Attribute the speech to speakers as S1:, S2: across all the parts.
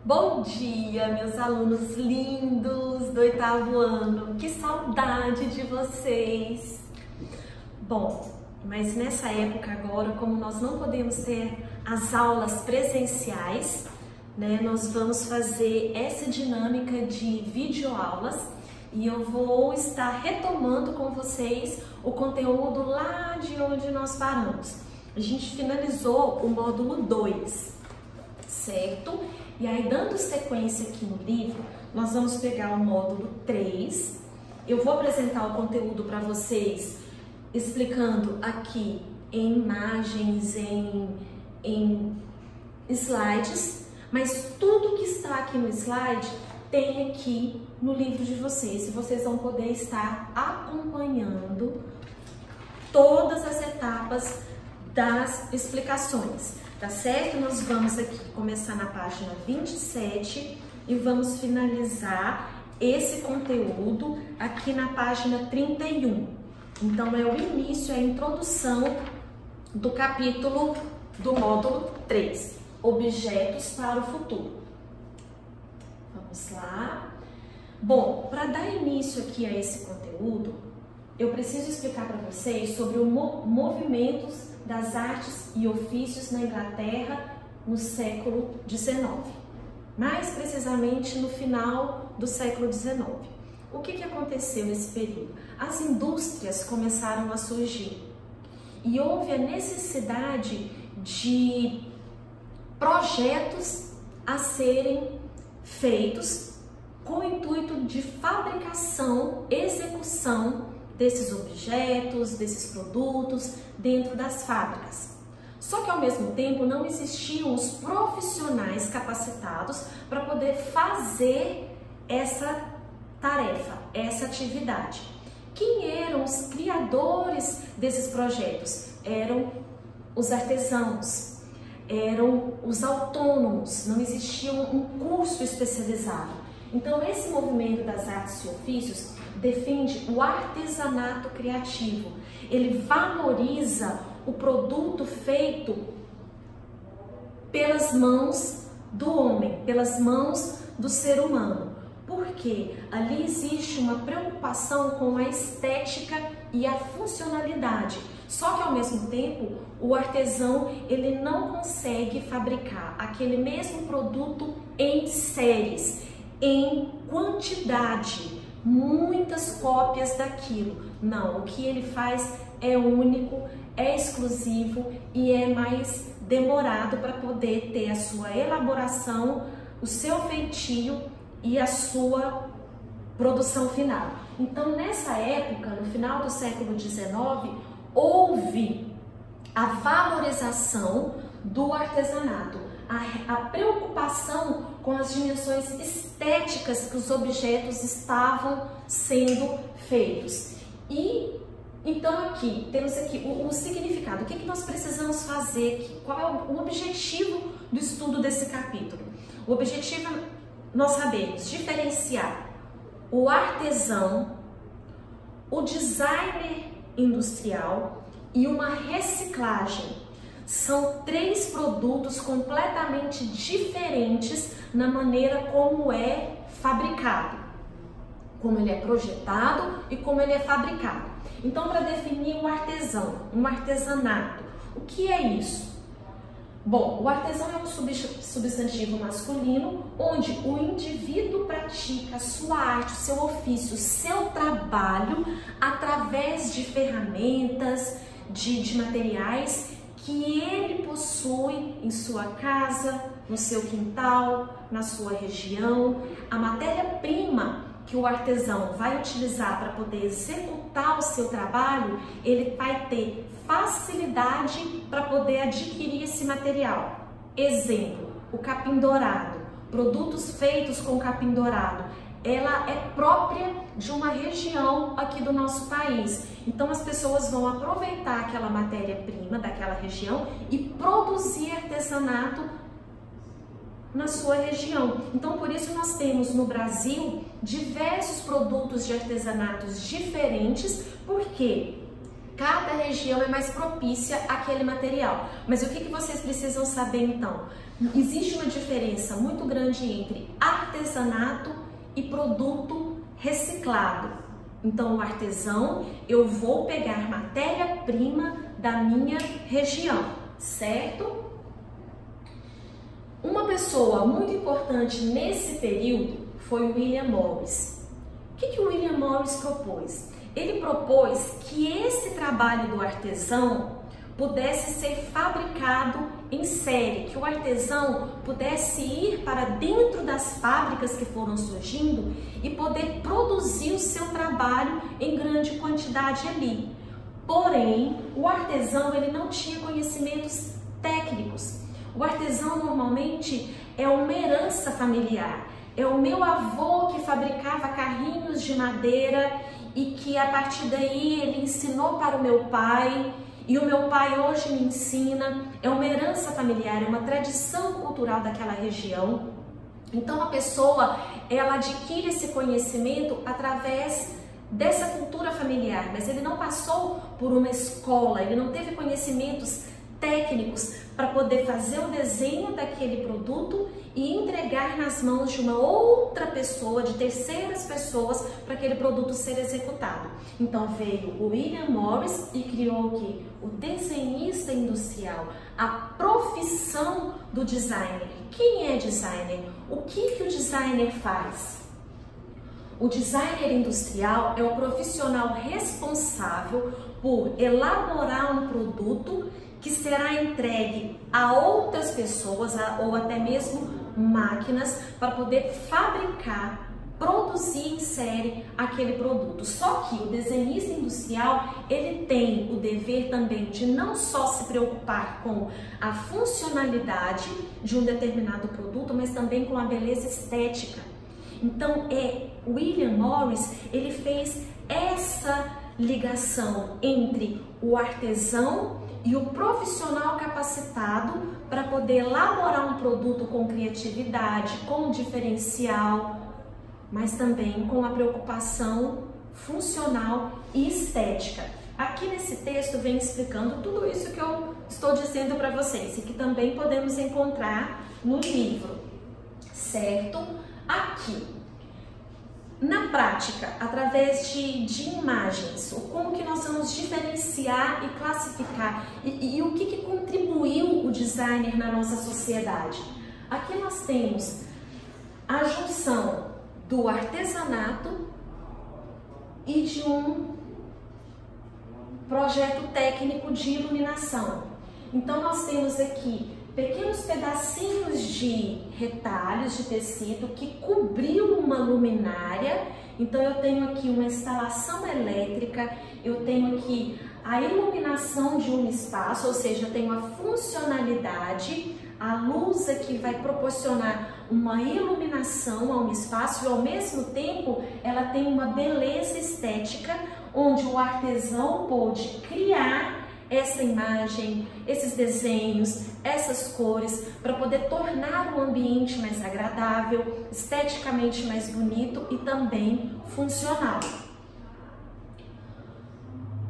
S1: Bom dia, meus alunos lindos do 8º ano. Que saudade de vocês! Bom, mas nessa época agora, como nós não podemos ter as aulas presenciais, né, nós vamos fazer essa dinâmica de videoaulas e eu vou estar retomando com vocês o conteúdo lá de onde nós paramos. A gente finalizou o módulo 2, certo? E aí, dando sequência aqui no livro, nós vamos pegar o módulo 3. Eu vou apresentar o conteúdo para vocês, explicando aqui em imagens, em slides, mas tudo que está aqui no slide tem aqui no livro de vocês. E vocês vão poder estar acompanhando todas as etapas das explicações. Tá certo? Nós vamos aqui começar na página 27 e vamos finalizar esse conteúdo aqui na página 31. Então, é o início, é a introdução do capítulo do módulo 3, Objetos para o Futuro. Vamos lá. Bom, para dar início aqui a esse conteúdo, eu preciso explicar para vocês sobre os movimentos das artes e ofícios na Inglaterra no século XIX, mais precisamente no final do século XIX. O que aconteceu nesse período? As indústrias começaram a surgir e houve a necessidade de projetos a serem feitos com o intuito de fabricação, execução desses objetos, desses produtos dentro das fábricas. Só que ao mesmo tempo não existiam os profissionais capacitados para poder fazer essa tarefa, essa atividade. Quem eram os criadores desses projetos? Eram os artesãos, eram os autônomos, não existia um curso especializado. Então esse movimento das artes e ofícios defende o artesanato criativo. Ele valoriza o produto feito pelas mãos do homem, pelas mãos do ser humano. Porque ali existe uma preocupação com a estética e a funcionalidade. Só que ao mesmo tempo, o artesão ele não consegue fabricar aquele mesmo produto em séries, em quantidade, muitas cópias daquilo. Não, o que ele faz é único, é exclusivo e é mais demorado para poder ter a sua elaboração, o seu feitio e a sua produção final. Então, nessa época, no final do século XIX, houve a valorização do artesanato, a preocupação com as dimensões estéticas que os objetos estavam sendo feitos. E então aqui, temos aqui o significado, o que nós precisamos fazer aqui, qual é o objetivo do estudo desse capítulo. O objetivo, nós sabemos, diferenciar o artesão, o designer industrial e uma reciclagem. São 3 produtos completamente diferentes na maneira como é fabricado, como ele é projetado e como ele é fabricado. Então, para definir um artesão, um artesanato, o que é isso? Bom, o artesão é um substantivo masculino onde o indivíduo pratica a sua arte, o seu ofício, o seu trabalho através de ferramentas, de materiais que ele possui em sua casa, no seu quintal, na sua região. A matéria-prima que o artesão vai utilizar para poder executar o seu trabalho, ele vai ter facilidade para poder adquirir esse material. Exemplo, o capim dourado, produtos feitos com capim dourado. Ela é própria de uma região aqui do nosso país. Então as pessoas vão aproveitar aquela matéria-prima daquela região e produzir artesanato na sua região. Então por isso nós temos no Brasil diversos produtos de artesanatos diferentes, porque Cada região é mais propícia àquele material. Mas o que vocês precisam saber então? Existe uma diferença muito grande entre artesanato e produto reciclado. Então, o artesão, eu vou pegar matéria-prima da minha região, certo? Uma pessoa muito importante nesse período foi o William Morris. O que o William Morris propôs? Ele propôs que esse trabalho do artesão pudesse ser fabricado em série, que o artesão pudesse ir para dentro das fábricas que foram surgindo e poder produzir o seu trabalho em grande quantidade ali. Porém, o artesão ele não tinha conhecimentos técnicos. O artesão normalmente é uma herança familiar. É o meu avô que fabricava carrinhos de madeira e que a partir daí ele ensinou para o meu pai. E o meu pai hoje me ensina, é uma herança familiar, é uma tradição cultural daquela região. Então a pessoa, ela adquire esse conhecimento através dessa cultura familiar, mas ele não passou por uma escola, ele não teve conhecimentos técnicos para poder fazer o desenho daquele produto e entregar nas mãos de uma outra pessoa, de terceiras pessoas, para aquele produto ser executado. Então veio o William Morris e criou o quê? O desenhista industrial, a profissão do designer. Quem é designer? O que o designer faz? O designer industrial é o profissional responsável por elaborar um produto que será entregue a outras pessoas ou até mesmo máquinas para poder fabricar, produzir em série aquele produto. Só que o desenhista industrial, ele tem o dever também de não só se preocupar com a funcionalidade de um determinado produto, mas também com a beleza estética. Então, William Morris, ele fez essa ligação entre o artesão e o profissional capacitado para poder elaborar um produto com criatividade, com diferencial, mas também com a preocupação funcional e estética. Aqui nesse texto vem explicando tudo isso que eu estou dizendo para vocês e que também podemos encontrar no livro, certo? Aqui. Na prática, através de imagens, como que nós vamos diferenciar e classificar e o que contribuiu o designer na nossa sociedade? Aqui nós temos a junção do artesanato e de um projeto técnico de iluminação. Então nós temos aqui pequenos pedacinhos de retalhos de tecido que cobriu uma luminária. Então eu tenho aqui uma instalação elétrica, eu tenho aqui a iluminação de um espaço, ou seja, eu tenho a funcionalidade, a luz aqui vai proporcionar uma iluminação a um espaço e ao mesmo tempo ela tem uma beleza estética onde o artesão pôde criar essa imagem, esses desenhos, essas cores, para poder tornar o ambiente mais agradável, esteticamente mais bonito e também funcional.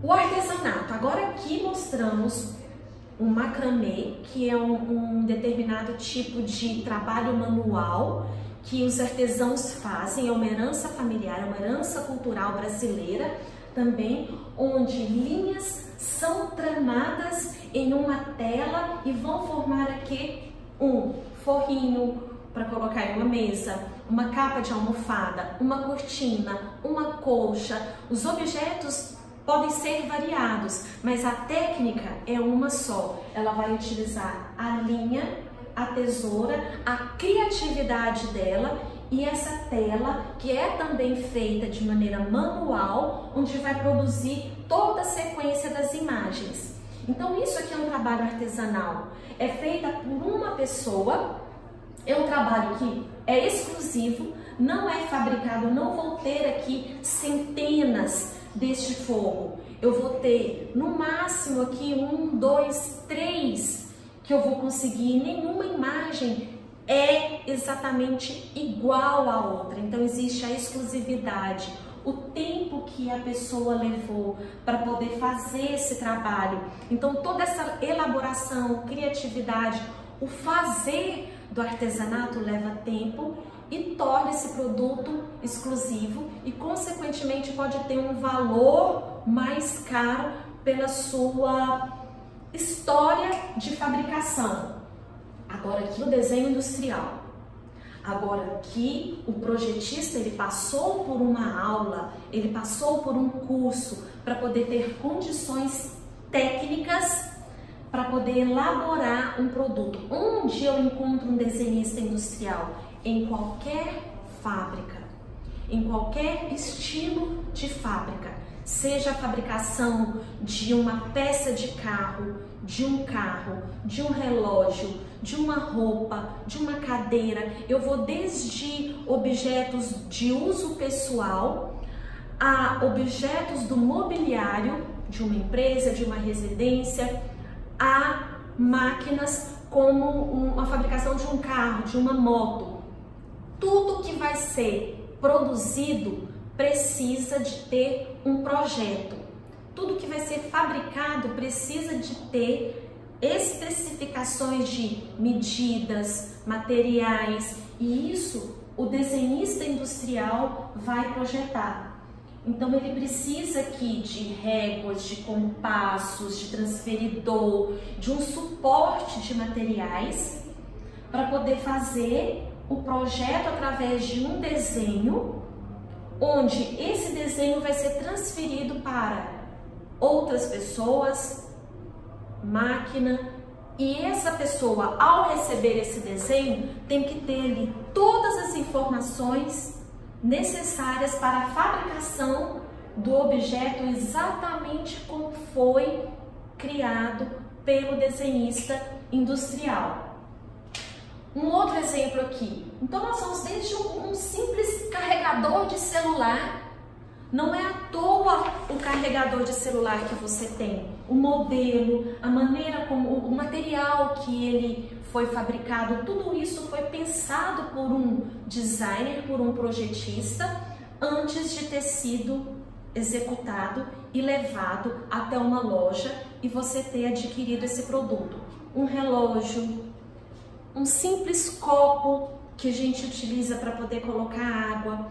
S1: O artesanato. Agora aqui mostramos um macramê, que é um determinado tipo de trabalho manual que os artesãos fazem, é uma herança familiar, é uma herança cultural brasileira também, onde linhas são tramadas em uma tela e vão formar aqui um forrinho para colocar em uma mesa, uma capa de almofada, uma cortina, uma colcha. Os objetos podem ser variados, mas a técnica é uma só. Ela vai utilizar a linha, a tesoura, a criatividade dela e essa tela, que é também feita de maneira manual, onde vai produzir toda a sequência das imagens. Então isso aqui é um trabalho artesanal, é feita por uma pessoa, é um trabalho que é exclusivo, não é fabricado, não vou ter aqui centenas deste forro, eu vou ter no máximo aqui 1, 2, 3 que eu vou conseguir, nenhuma imagem é exatamente igual à outra, então existe a exclusividade, o tempo que a pessoa levou para poder fazer esse trabalho. Então toda essa elaboração, criatividade, o fazer do artesanato leva tempo e torna esse produto exclusivo e consequentemente pode ter um valor mais caro pela sua história de fabricação. Agora aqui o desenho industrial. Agora aqui o projetista ele passou por uma aula, ele passou por um curso para poder ter condições técnicas para poder elaborar um produto. Onde eu encontro um desenhista industrial? Em qualquer fábrica, em qualquer estilo de fábrica, seja a fabricação de uma peça de carro, de um carro, de um relógio, de uma roupa, de uma cadeira. Eu vou desde objetos de uso pessoal a objetos do mobiliário de uma empresa, de uma residência, a máquinas como a fabricação de um carro, de uma moto. Tudo que vai ser produzido precisa de ter um projeto. Tudo que vai ser fabricado precisa de ter especificações de medidas, materiais, e isso o desenhista industrial vai projetar. Então ele precisa aqui de réguas, de compassos, de transferidor, de um suporte de materiais para poder fazer o projeto através de um desenho, onde esse desenho vai ser transferido para outras pessoas, máquina, e essa pessoa, ao receber esse desenho, tem que ter ali todas as informações necessárias para a fabricação do objeto exatamente como foi criado pelo desenhista industrial. Um outro exemplo aqui. Então nós vamos desde um simples carregador de celular. Não é à toa o carregador de celular que você tem. O modelo, a maneira como, o material que ele foi fabricado, tudo isso foi pensado por um designer, por um projetista, antes de ter sido executado e levado até uma loja e você ter adquirido esse produto. Um relógio, um simples copo que a gente utiliza para poder colocar água,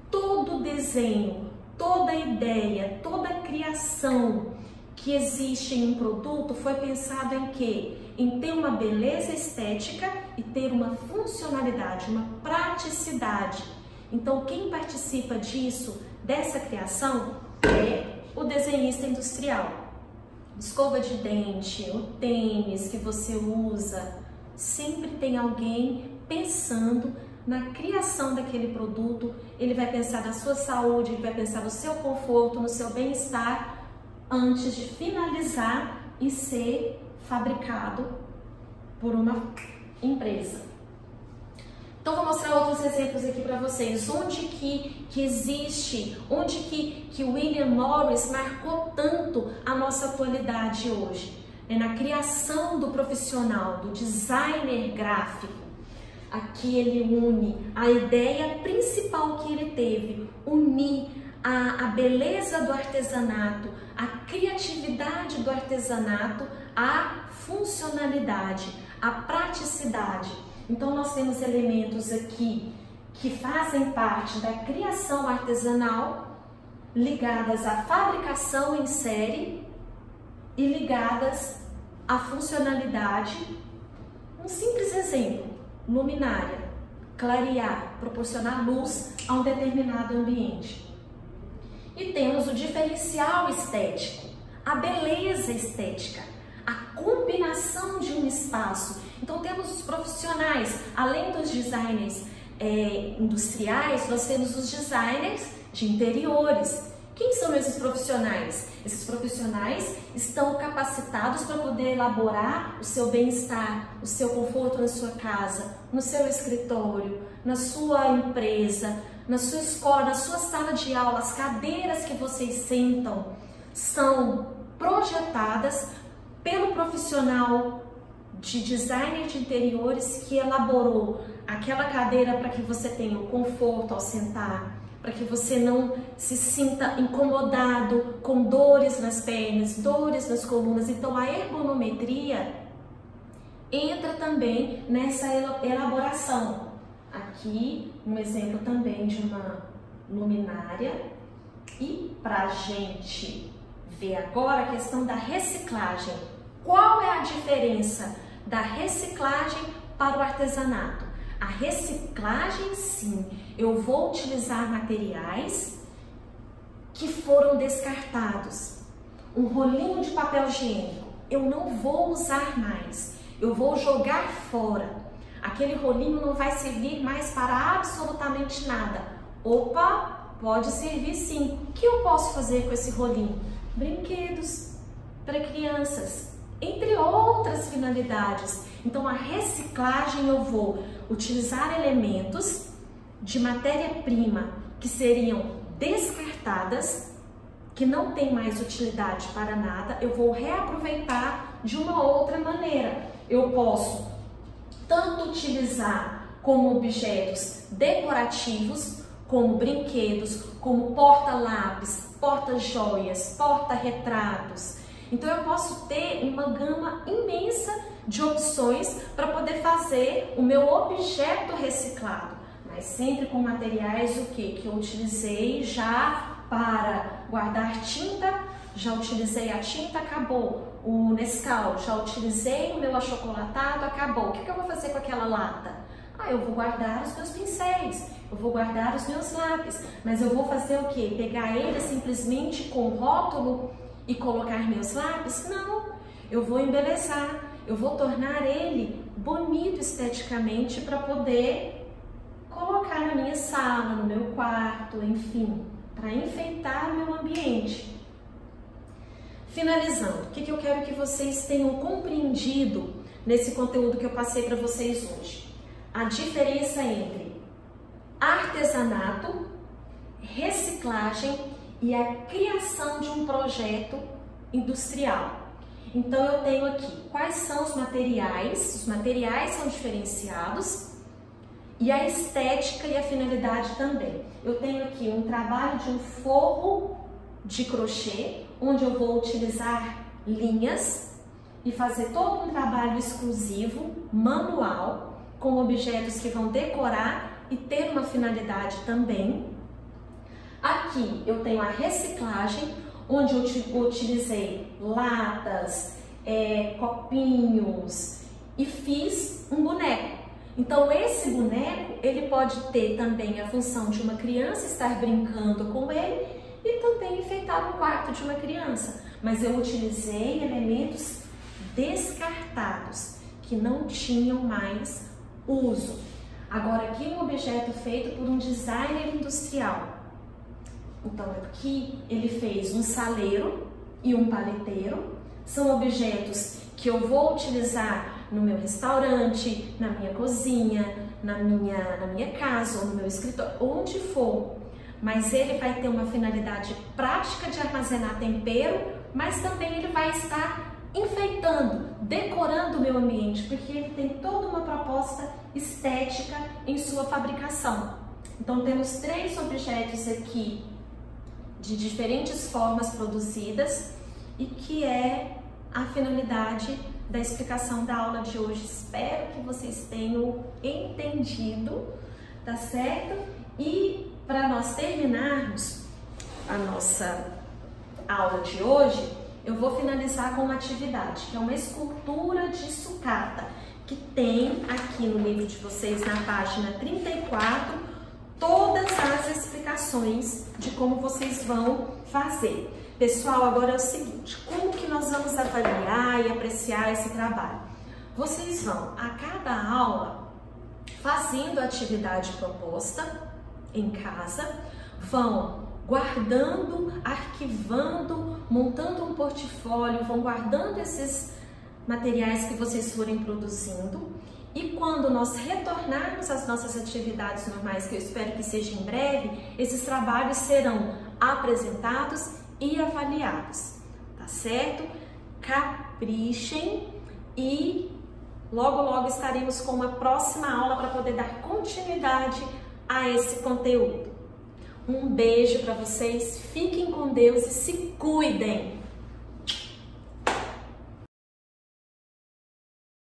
S1: todo o desenho, toda a ideia, toda a criação que existe em um produto foi pensado em quê? Em ter uma beleza estética e ter uma funcionalidade, uma praticidade. Então quem participa disso, dessa criação, é o desenhista industrial. Escova de dente, o tênis que você usa, sempre tem alguém pensando na criação daquele produto. Ele vai pensar na sua saúde, ele vai pensar no seu conforto, no seu bem-estar, antes de finalizar e ser fabricado por uma empresa. Então vou mostrar outros exemplos aqui para vocês, onde que existe, onde que William Morris marcou tanto a nossa atualidade hoje. Na criação do profissional, do designer gráfico. Aqui ele une a ideia principal que ele teve, unir a beleza do artesanato, a criatividade do artesanato, a funcionalidade, a praticidade. Então nós temos elementos aqui que fazem parte da criação artesanal, ligadas à fabricação em série e ligadas à funcionalidade. Um simples exemplo: luminária, clarear, proporcionar luz a um determinado ambiente. E temos o diferencial estético, a beleza estética, a combinação de um espaço. Então temos os profissionais, além dos designers industriais, nós temos os designers de interiores. Quem são esses profissionais? Esses profissionais estão capacitados para poder elaborar o seu bem-estar, o seu conforto na sua casa, no seu escritório, na sua empresa, na sua escola, na sua sala de aula. As cadeiras que vocês sentam são projetadas pelo profissional de designer de interiores que elaborou aquela cadeira para que você tenha o conforto ao sentar, para que você não se sinta incomodado com dores nas pernas, dores nas colunas. Então a ergonometria entra também nessa elaboração. Aqui um exemplo também de uma luminária. E para a gente ver agora a questão da reciclagem. Qual é a diferença da reciclagem para o artesanato? A reciclagem, sim, eu vou utilizar materiais que foram descartados. Um rolinho de papel higiênico, eu não vou usar mais, eu vou jogar fora. Aquele rolinho não vai servir mais para absolutamente nada. Opa, pode servir sim. O que eu posso fazer com esse rolinho? Brinquedos para crianças, entre outras finalidades. Então a reciclagem, eu vou utilizar elementos de matéria-prima que seriam descartadas, que não tem mais utilidade para nada, eu vou reaproveitar de uma outra maneira. Eu posso tanto utilizar como objetos decorativos, como brinquedos, como porta-lápis, porta-joias, porta-retratos. Então eu posso ter uma gama imensa de opções para poder fazer o meu objeto reciclado, mas sempre com materiais que eu utilizei já para guardar tinta, já utilizei a tinta, acabou. O Nescau, já utilizei o meu achocolatado, acabou. O que eu vou fazer com aquela lata? Eu vou guardar os meus pincéis, eu vou guardar os meus lápis, mas eu vou fazer o quê? Pegar ele simplesmente com rótulo e colocar meus lápis? Não, eu vou embelezar, eu vou tornar ele bonito esteticamente para poder colocar na minha sala, no meu quarto, enfim, para enfeitar o meu ambiente. Finalizando, o que eu quero que vocês tenham compreendido nesse conteúdo que eu passei para vocês hoje? A diferença entre artesanato, reciclagem e a criação de um projeto industrial. Então eu tenho aqui quais são os materiais são diferenciados e a estética e a finalidade também. Eu tenho aqui um trabalho de um forro de crochê, onde eu vou utilizar linhas e fazer todo um trabalho exclusivo, manual, com objetos que vão decorar e ter uma finalidade também. Aqui eu tenho a reciclagem, onde eu utilizei latas, copinhos e fiz um boneco. Então esse boneco, ele pode ter também a função de uma criança estar brincando com ele e também enfeitar o quarto de uma criança. Mas eu utilizei elementos descartados, que não tinham mais uso. Agora aqui um objeto feito por um designer industrial. Então aqui ele fez um saleiro e um paleteiro. São objetos que eu vou utilizar no meu restaurante, na minha cozinha, na minha casa ou no meu escritório, onde for. Mas ele vai ter uma finalidade prática de armazenar tempero, mas também ele vai estar enfeitando, decorando o meu ambiente, porque ele tem toda uma proposta estética em sua fabricação. Então temos 3 objetos aqui de diferentes formas produzidas e que é a finalidade da explicação da aula de hoje. Espero que vocês tenham entendido, tá certo? E para nós terminarmos a nossa aula de hoje, eu vou finalizar com uma atividade, que é uma escultura de sucata, que tem aqui no livro de vocês, na página 34, todas as explicações de como vocês vão fazer. Pessoal, agora é o seguinte, como que nós vamos avaliar e apreciar esse trabalho? Vocês vão, a cada aula, fazendo a atividade proposta em casa, vão guardando, arquivando, montando um portfólio, vão guardando esses materiais que vocês forem produzindo, e quando nós retornarmos às nossas atividades normais, que eu espero que seja em breve, esses trabalhos serão apresentados e avaliados, tá certo? Caprichem e logo estaremos com uma próxima aula para poder dar continuidade a esse conteúdo. Um beijo para vocês, fiquem com Deus e se cuidem!